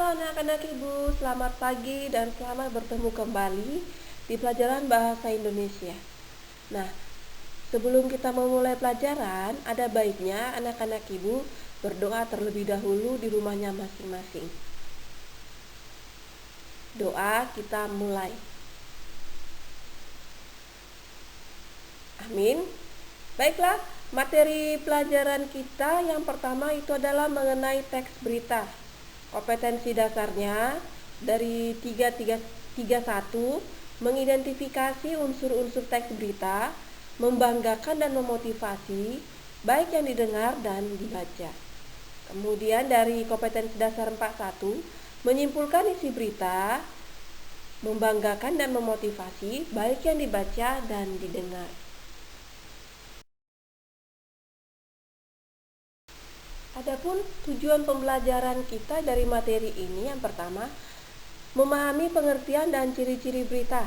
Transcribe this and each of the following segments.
Halo anak-anak ibu, selamat pagi dan selamat bertemu kembali di pelajaran bahasa Indonesia. Nah, sebelum kita memulai pelajaran, ada baiknya anak-anak ibu berdoa terlebih dahulu di rumahnya masing-masing. Doa kita mulai. Amin. Baiklah, materi pelajaran kita yang pertama itu adalah mengenai teks berita. Kompetensi dasarnya dari 331 mengidentifikasi unsur-unsur teks berita, membanggakan dan memotivasi, baik yang didengar dan dibaca. Kemudian dari kompetensi dasar 41 menyimpulkan isi berita, membanggakan dan memotivasi, baik yang dibaca dan didengar. Adapun tujuan pembelajaran kita dari materi ini yang pertama, memahami pengertian dan ciri-ciri berita.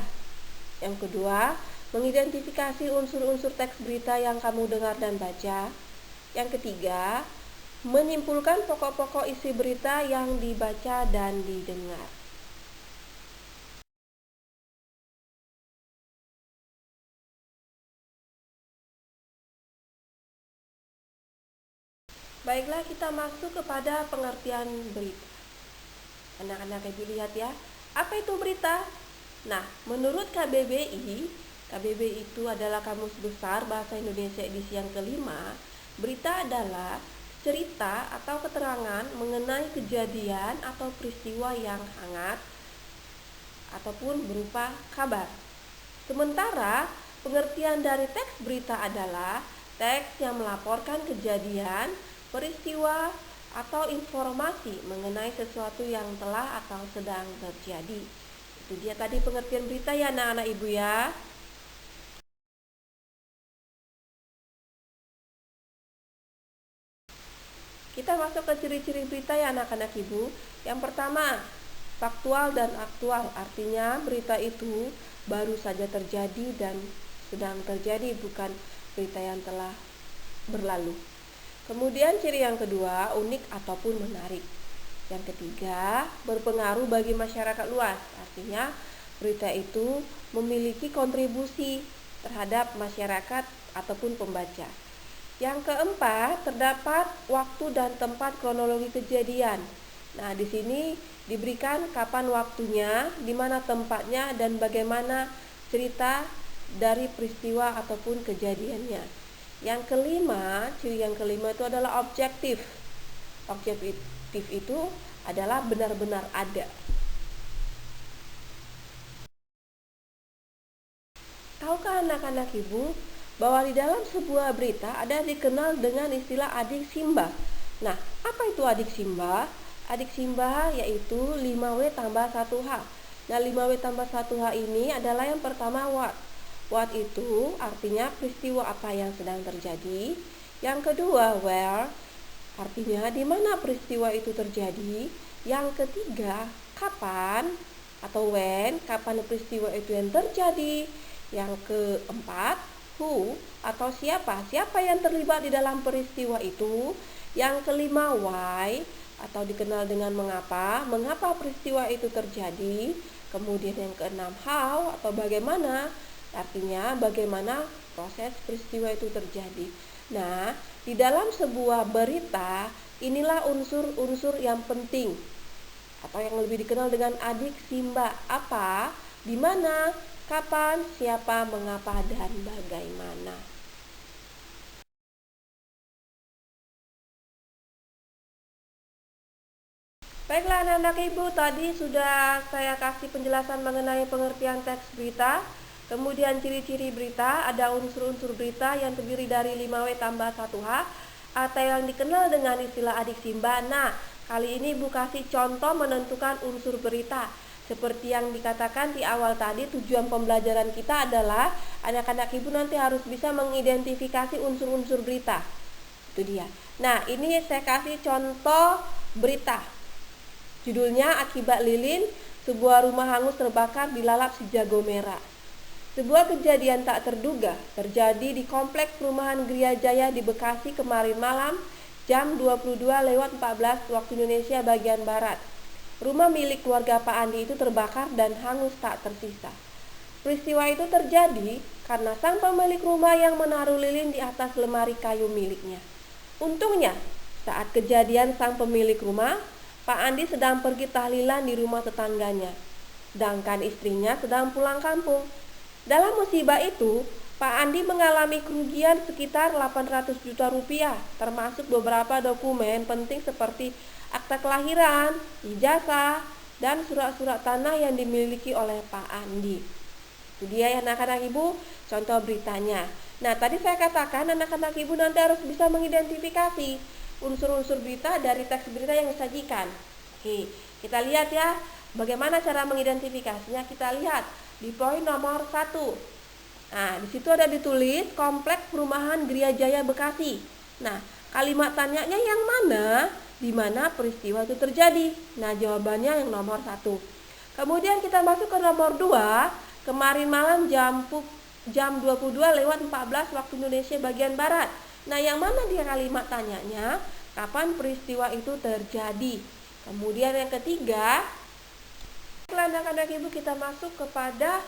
Yang kedua, mengidentifikasi unsur-unsur teks berita yang kamu dengar dan baca. Yang ketiga, menyimpulkan pokok-pokok isi berita yang dibaca dan didengar. Baiklah, kita masuk kepada pengertian berita. Anak-anak ibu lihat ya, apa itu berita? Nah, menurut KBBI itu adalah Kamus Besar Bahasa Indonesia edisi yang kelima. Berita adalah cerita atau keterangan mengenai kejadian atau peristiwa yang hangat ataupun berupa kabar. Sementara pengertian dari teks berita adalah teks yang melaporkan kejadian, peristiwa, atau informasi mengenai sesuatu yang telah atau sedang terjadi. Itu dia tadi pengertian berita ya anak-anak ibu ya. Kita masuk ke ciri-ciri berita ya anak-anak ibu. Yang pertama, faktual dan aktual, artinya berita itu baru saja terjadi dan sedang terjadi, bukan berita yang telah berlalu. Kemudian ciri yang kedua, unik ataupun menarik. Yang ketiga, berpengaruh bagi masyarakat luas, artinya berita itu memiliki kontribusi terhadap masyarakat ataupun pembaca. Yang keempat, terdapat waktu dan tempat kronologi kejadian. Nah, di sini diberikan kapan waktunya, di mana tempatnya, dan bagaimana cerita dari peristiwa ataupun kejadiannya. Yang kelima, ciri yang kelima itu adalah objektif. Objektif itu adalah benar-benar ada. Tahukah anak-anak ibu bahwa di dalam sebuah berita ada dikenal dengan istilah adik simba? Nah, apa itu adik simba? Adik simba yaitu 5W tambah 1H. Nah, 5W tambah 1H ini adalah yang pertama what. What itu artinya peristiwa apa yang sedang terjadi. Yang kedua where, artinya di mana peristiwa itu terjadi. Yang ketiga kapan atau when, kapan peristiwa itu yang terjadi. Yang keempat who atau siapa yang terlibat di dalam peristiwa itu. Yang kelima why atau dikenal dengan mengapa peristiwa itu terjadi. Kemudian yang keenam how atau bagaimana, artinya bagaimana proses peristiwa itu terjadi. Nah, di dalam sebuah berita inilah unsur-unsur yang penting atau yang lebih dikenal dengan adik simba. Apa, di mana, kapan, siapa, mengapa, dan bagaimana. Baiklah anak-anak ibu, tadi sudah saya kasih penjelasan mengenai pengertian teks berita. Kemudian ciri-ciri berita, ada unsur-unsur berita yang terdiri dari 5W tambah 1H atau yang dikenal dengan istilah adik simba. Nah, kali ini Ibu kasih contoh menentukan unsur berita. Seperti yang dikatakan di awal tadi, tujuan pembelajaran kita adalah anak-anak ibu nanti harus bisa mengidentifikasi unsur-unsur berita. Itu dia. Nah, ini saya kasih contoh berita. Judulnya akibat lilin, sebuah rumah hangus terbakar dilalap si jago merah. Sebuah kejadian tak terduga terjadi di kompleks perumahan Gria Jaya di Bekasi kemarin malam jam 22:14 waktu Indonesia bagian Barat. rumah milik keluarga Pak Andi itu terbakar dan hangus tak tersisa. Peristiwa itu terjadi karena sang pemilik rumah yang menaruh lilin di atas lemari kayu miliknya. Untungnya, saat kejadian sang pemilik rumah, Pak Andi sedang pergi tahlilan di rumah tetangganya, sedangkan istrinya sedang pulang kampung. Dalam musibah itu, Pak Andi mengalami kerugian sekitar 800 juta rupiah, termasuk beberapa dokumen penting seperti akta kelahiran, ijazah, dan surat-surat tanah yang dimiliki oleh Pak Andi. Itu dia ya anak-anak ibu, contoh beritanya. Nah, tadi saya katakan anak-anak ibu nanti harus bisa mengidentifikasi unsur-unsur berita dari teks berita yang disajikan. Oke, kita lihat ya, bagaimana cara mengidentifikasinya. Kita lihat di poin nomor 1. Nah, di situ ada ditulis Kompleks Perumahan Gria Jaya Bekasi. Nah, kalimat tanyanya yang mana? Di mana peristiwa itu terjadi? Nah, jawabannya yang nomor 1. Kemudian kita masuk ke nomor 2. Kemarin malam jam 22:14 waktu Indonesia bagian Barat. Nah, yang mana dia kalimat tanyanya? Kapan peristiwa itu terjadi? Kemudian yang ketiga, setelah anak-anak ibu kita masuk kepada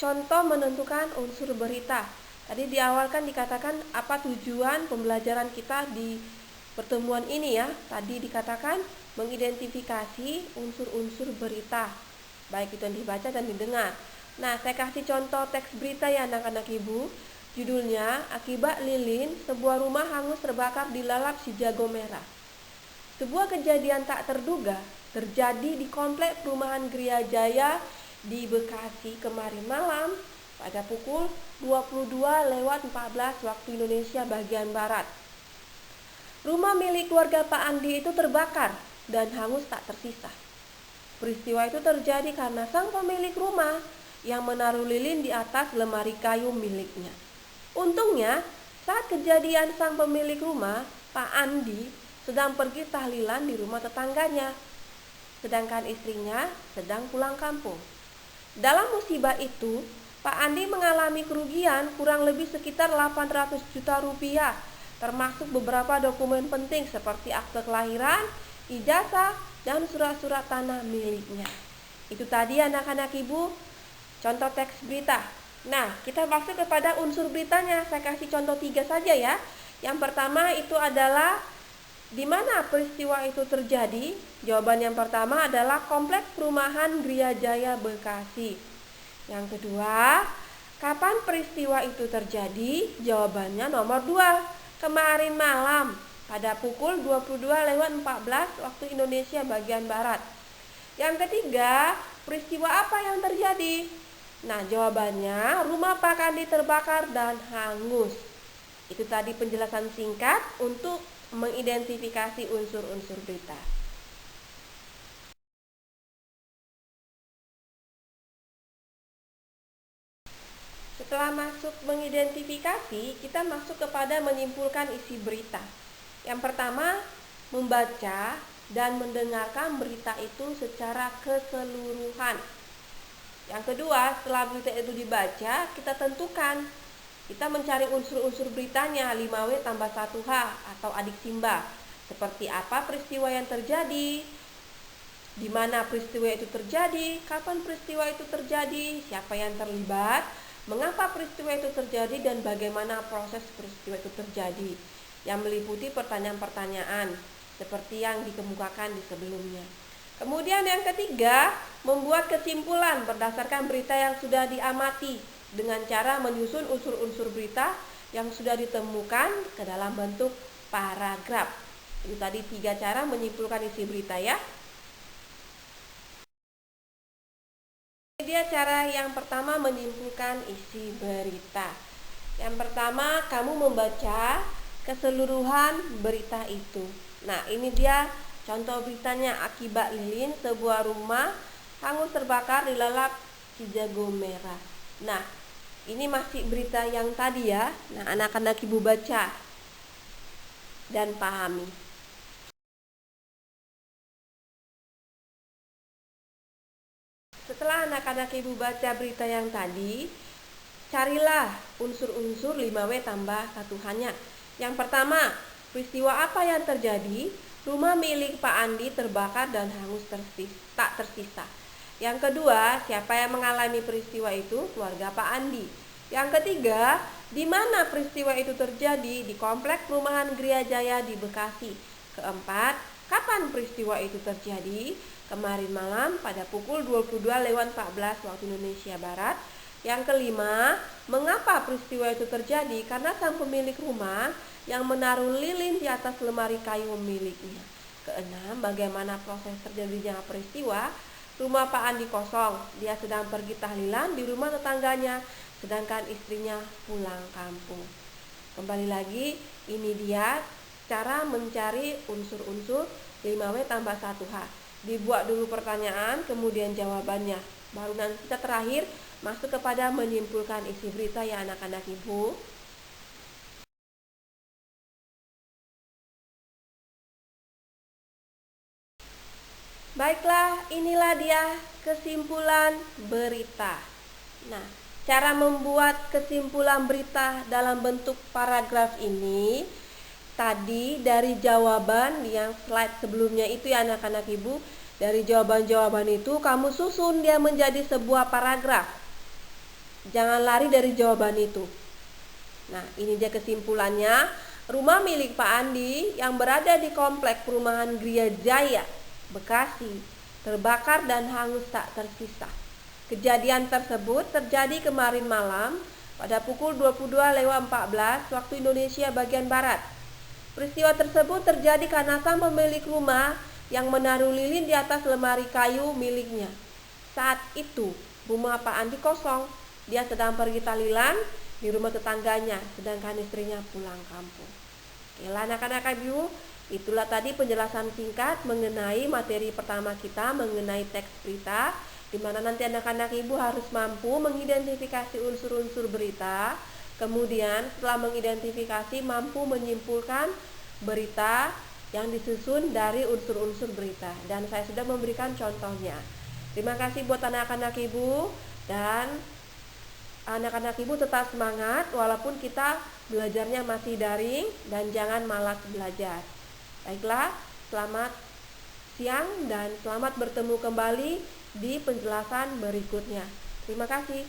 contoh menentukan unsur berita. Tadi di awal kan dikatakan apa tujuan pembelajaran kita di pertemuan ini ya. Tadi dikatakan mengidentifikasi unsur-unsur berita, baik itu yang dibaca dan didengar. Nah, saya kasih contoh teks berita ya anak-anak ibu. Judulnya, akibat lilin, sebuah rumah hangus terbakar dilalap si jago merah. Sebuah kejadian tak terduga terjadi di komplek perumahan Gria Jaya di Bekasi kemarin malam pada pukul 22:14 waktu Indonesia bagian Barat. Rumah milik keluarga Pak Andi itu terbakar dan hangus tak tersisa. Peristiwa itu terjadi karena sang pemilik rumah yang menaruh lilin di atas lemari kayu miliknya. Untungnya, saat kejadian sang pemilik rumah, Pak Andi, sedang pergi tahlilan di rumah tetangganya, sedangkan istrinya sedang pulang kampung. Dalam musibah itu, Pak Andi mengalami kerugian kurang lebih sekitar 800 juta rupiah, termasuk beberapa dokumen penting seperti akte kelahiran, ijazah, dan surat-surat tanah miliknya. Itu tadi anak-anak ibu, contoh teks berita. Nah, kita masuk kepada unsur beritanya. Saya kasih contoh 3 saja ya. Yang pertama itu adalah di mana peristiwa itu terjadi? Jawaban yang pertama adalah Kompleks Perumahan Gria Jaya Bekasi. Yang kedua, kapan peristiwa itu terjadi? Jawabannya nomor 2, kemarin malam pada pukul 22:14 waktu Indonesia bagian Barat. Yang ketiga, peristiwa apa yang terjadi? Nah, jawabannya rumah Pak Andi terbakar dan hangus. Itu tadi penjelasan singkat untuk mengidentifikasi unsur-unsur berita. Setelah masuk mengidentifikasi, kita masuk kepada menyimpulkan isi berita. Yang pertama, membaca dan mendengarkan berita itu secara keseluruhan. Yang kedua, setelah berita itu dibaca, kita tentukan. Kita mencari unsur-unsur beritanya 5W tambah 1H atau adik Simba. Seperti apa peristiwa yang terjadi, di mana peristiwa itu terjadi, kapan peristiwa itu terjadi, siapa yang terlibat, mengapa peristiwa itu terjadi, dan bagaimana proses peristiwa itu terjadi. Yang meliputi pertanyaan-pertanyaan seperti yang dikemukakan di sebelumnya. Kemudian yang ketiga, membuat kesimpulan berdasarkan berita yang sudah diamati dengan cara menyusun unsur-unsur berita yang sudah ditemukan ke dalam bentuk paragraf. Itu tadi 3 cara menyimpulkan isi berita ya. Ini dia cara yang pertama menyimpulkan isi berita. Yang pertama, kamu membaca keseluruhan berita itu. Nah, ini dia contoh beritanya, akibat lilin sebuah rumah hangus terbakar dilalap si jago merah. Nah, ini masih berita yang tadi ya. Nah, anak-anak ibu baca dan pahami. Setelah anak-anak ibu baca berita yang tadi, carilah unsur-unsur 5W tambah 1H-nya. Yang pertama, peristiwa apa yang terjadi? rumah milik Pak Andi terbakar dan hangus tak tersisa. Yang kedua, siapa yang mengalami peristiwa itu? Keluarga Pak Andi. Yang ketiga, di mana peristiwa itu terjadi? Di komplek perumahan Gria Jaya di Bekasi. Keempat, kapan peristiwa itu terjadi? Kemarin malam pada pukul 22:14 waktu Indonesia Barat. Yang kelima, mengapa peristiwa itu terjadi? Karena sang pemilik rumah yang menaruh lilin di atas lemari kayu miliknya. Keenam, bagaimana proses terjadinya peristiwa? Rumah Pak Andi kosong, dia sedang pergi tahlilan di rumah tetangganya, sedangkan istrinya pulang kampung. Kembali lagi, ini dia cara mencari unsur-unsur 5W tambah 1H. Dibuat dulu pertanyaan, kemudian jawabannya. Baru nanti kita terakhir masuk kepada menyimpulkan isi berita ya anak-anak ibu. Baiklah, inilah dia kesimpulan berita. Nah, cara membuat kesimpulan berita dalam bentuk paragraf ini tadi dari jawaban yang slide sebelumnya itu ya anak-anak ibu. Dari jawaban-jawaban itu kamu susun dia menjadi sebuah paragraf. Jangan lari dari jawaban itu. Nah, ini dia kesimpulannya. Rumah milik Pak Andi yang berada di komplek perumahan Gria Jaya Bekasi terbakar dan hangus tak tersisa. Kejadian tersebut terjadi kemarin malam pada pukul 22:14 waktu Indonesia bagian Barat. Peristiwa tersebut terjadi karena sang pemilik rumah yang menaruh lilin di atas lemari kayu miliknya. Saat itu rumah Pak Andi kosong. Dia sedang pergi tahlilan di rumah tetangganya, sedangkan istrinya pulang kampung. Oke lah anak-anak ibu, itulah tadi penjelasan singkat mengenai materi pertama kita mengenai teks berita, di mana nanti anak-anak ibu harus mampu mengidentifikasi unsur-unsur berita, kemudian setelah mengidentifikasi mampu menyimpulkan berita yang disusun dari unsur-unsur berita, dan saya sudah memberikan contohnya. Terima kasih buat anak-anak ibu, dan anak-anak ibu tetap semangat walaupun kita belajarnya masih daring, dan jangan malas belajar. Baiklah, selamat siang dan selamat bertemu kembali di penjelasan berikutnya. Terima kasih.